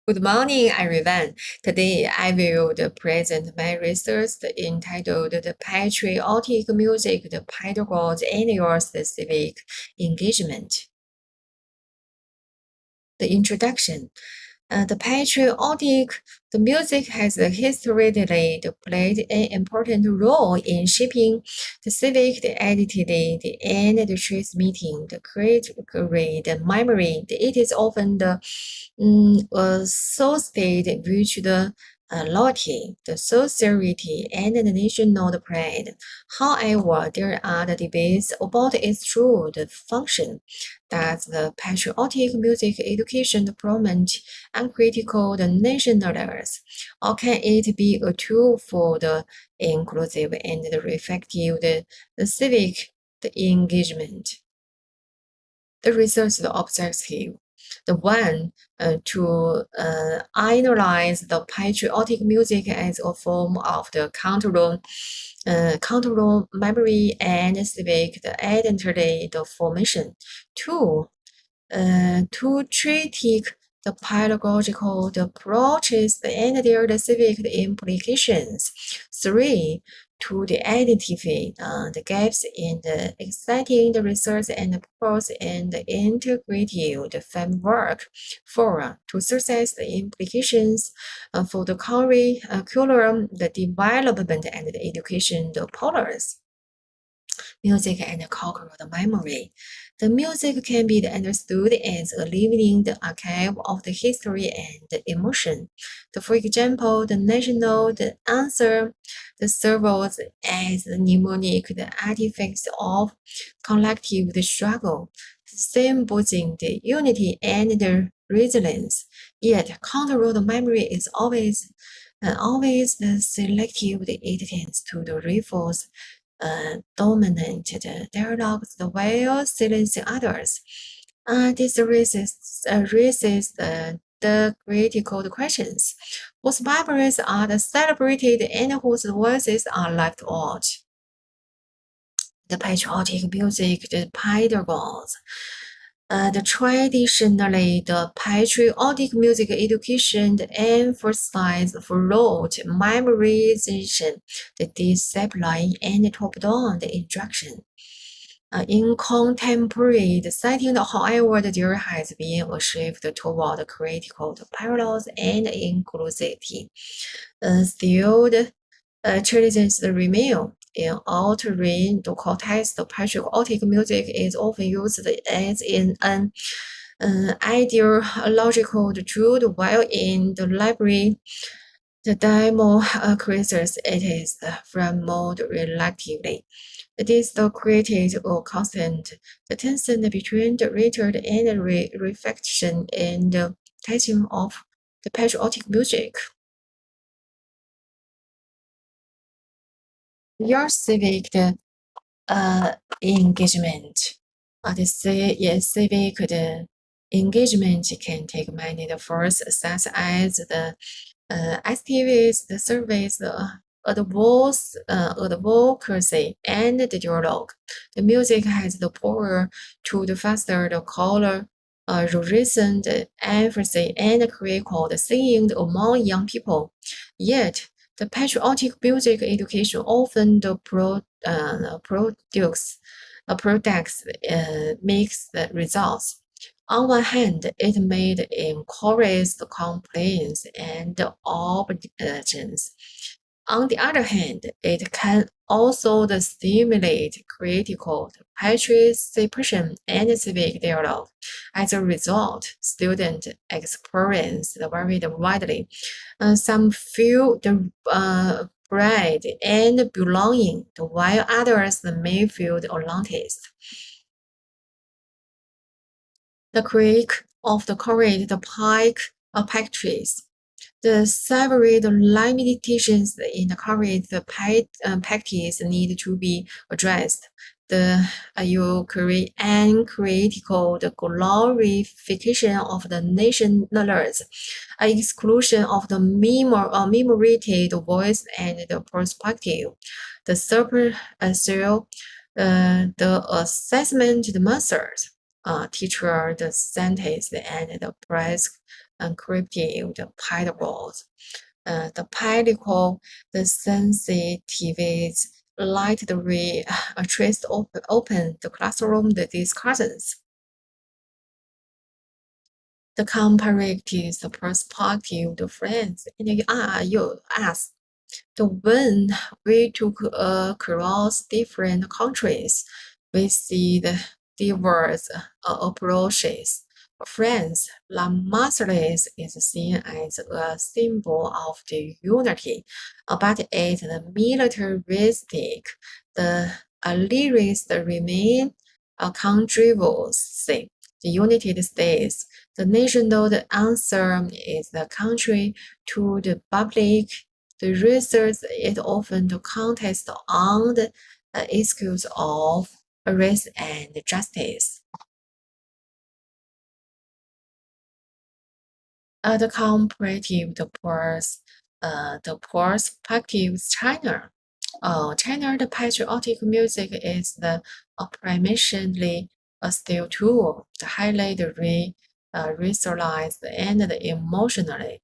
Good morning, everyone. Today I will present my research entitled The Patriotic Music, the Pedagogy and Your Civic Engagement. The introduction. The music has historically played an important role in shaping the civic identity and the transmitting the creative memory. It is often associated with the loyalty, the sociality, and the national pride. However, there are the debates about its true function. Does the patriotic music education promote uncritical the nationalists, or can it be a tool for the inclusive and the reflective the civic the engagement? The research objective. The one to analyze the patriotic music as a form of the cultural memory and civic the identity the formation. Two, to critique the pedagogical the approaches and their civic implications. Three, to identify the gaps in the exciting the research and purpose and the integrative the framework. Four, to assess the implications for the curriculum, the development and the education the polars. Music and cultural memory. The music can be understood as a living archive of the history and the emotion. For example, the national answer serves as the mnemonic, the artifacts of collective struggle, symbolizing the unity and the resilience. Yet, cultural memory is always the selective. It tends to the reinforce dominant dialogues while silencing others. This raises the critical questions. Whose memories are celebrated and whose voices are left out? The patriotic music, the pedagogues. Traditionally, the patriotic music education emphasizes rote memorization, the discipline, and top-down the instruction. In contemporary setting, however, there has been a shift toward critical parallels and inclusivity. Still, the challenges remain. In altering the context, the patriotic music is often used as in an ideological tool, while in the library, the demo creators it is framed relatively. This created a constant tension between the return and reflection and the teaching of the patriotic music. Your civic engagement. Civic engagement can take many the forms such as the activities, the service, the advocacy, and the dialogue. The music has the power to foster the color, reason, the empathy, and create the singing among young people. Yet, the patriotic music education often products mixed results. On one hand, it may encourage complaints and objections. On the other hand, it can also stimulate critical participation and civic dialogue. As a result, students experience the very widely. Some feel the pride and belonging, while others may feel the alone. The creek of the current, the pike trees. The several limitations in the current practice need to be addressed. The euchre and critical the glorification of the nationalists, exclusion of the memorated voice and the perspective, the the assessment the monsters. teacher, the scientist, and the prescriptive pedagogues. The political, the sensitivities, light the trace open the classroom the discussions. The comparative, the perspective, the friends, and you ask. When we took across different countries, we see the diverse approaches. France, La Marseillaise is seen as a symbol of the unity, but it's militaristic. The lyrics remain controversy. The United States, the national anthem is the country to the public. The research is often the contest on the issues of race and justice. The comparative, the perspective China. China, the patriotic music is the primarily a still tool, the highly racialized and the emotionally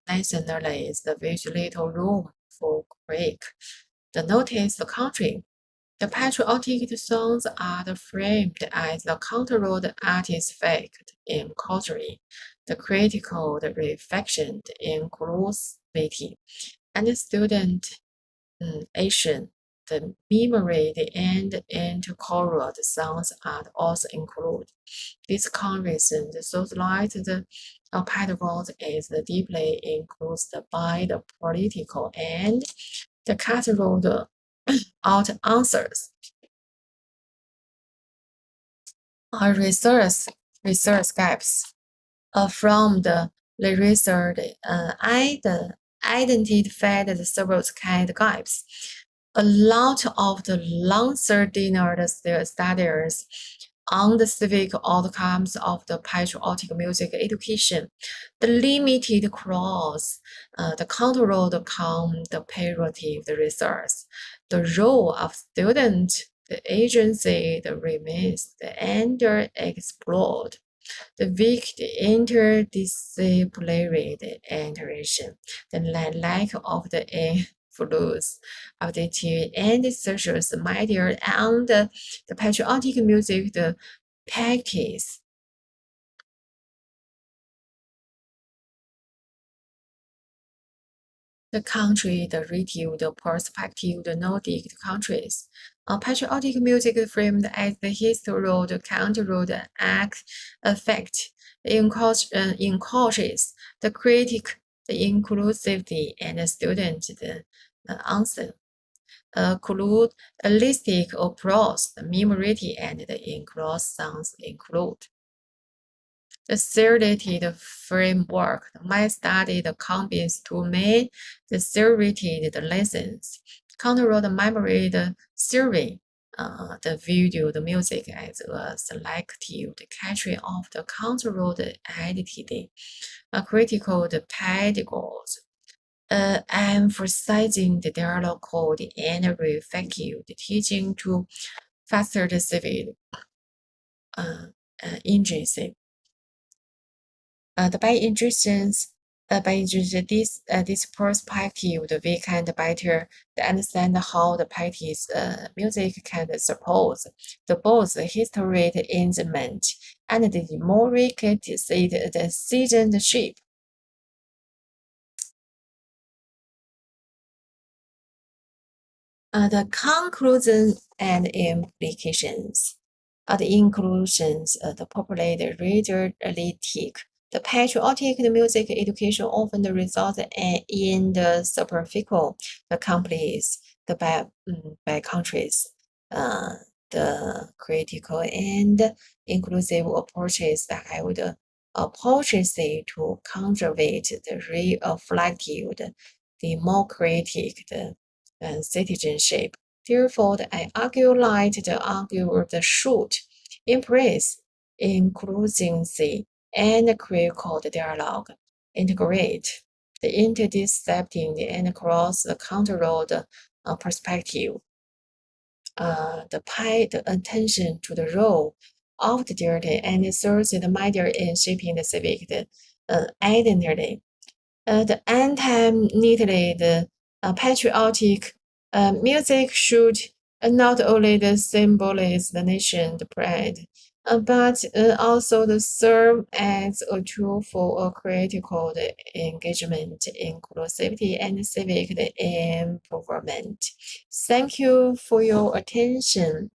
nationally is the very little room for critique. The notice the country. The patriotic songs are framed as the counter-road artifact in culture, the critical, the reflection, the inclusivity, and the student action, the memory, the end and choral songs are also included. This convention socialized the pedagogy is deeply influenced by the political and the cultural out answers. Research gaps from the research identified several kind gaps. A lot of the longitudinal studies on the civic outcomes of the patriotic music education, the limited cross, the control, the comparative research, the role of student, the agency, the remains, the underexplored, the weak interdisciplinary interaction, the lack of the influence of the TV and the social media and the patriotic music, the practice. The country, the review, the perspective, the Nordic countries. Patriotic music framed as the historical, the counter-road act effect, encourages the critic, the inclusivity, and the student, the answer. Holistic approach, the memory and the inclusions include. The theoretic framework might study the combines to make the theoretic lessons, control the memory, the theory, the video, the music as a selective the catching of the controlled identity, a critical the pedagogy, emphasizing the dialogue code and reflective the teaching to foster the civic agency. By introducing this perspective, we can better understand how the party's music can support the both historic engagement and the democratic citizenship. The conclusion and implications. The inclusions, the popular realistic, the patriotic music education often results in the superficial, the complex, the by countries, the critical and inclusive approaches that I would approaches to cultivate the reflective, the democratic, the citizenship. Therefore, I argue like the argue the should embrace inclusivity and critical dialogue, integrate the interdisciplinary and cross the cultural perspective, the pay the attention to the role of the duty and serves the media in shaping the civic identity. The anthem neatly the patriotic music should not only the symbolize the nation, the pride, but also the serve as a tool for a critical the engagement, inclusivity, and civic the empowerment. Thank you for your attention.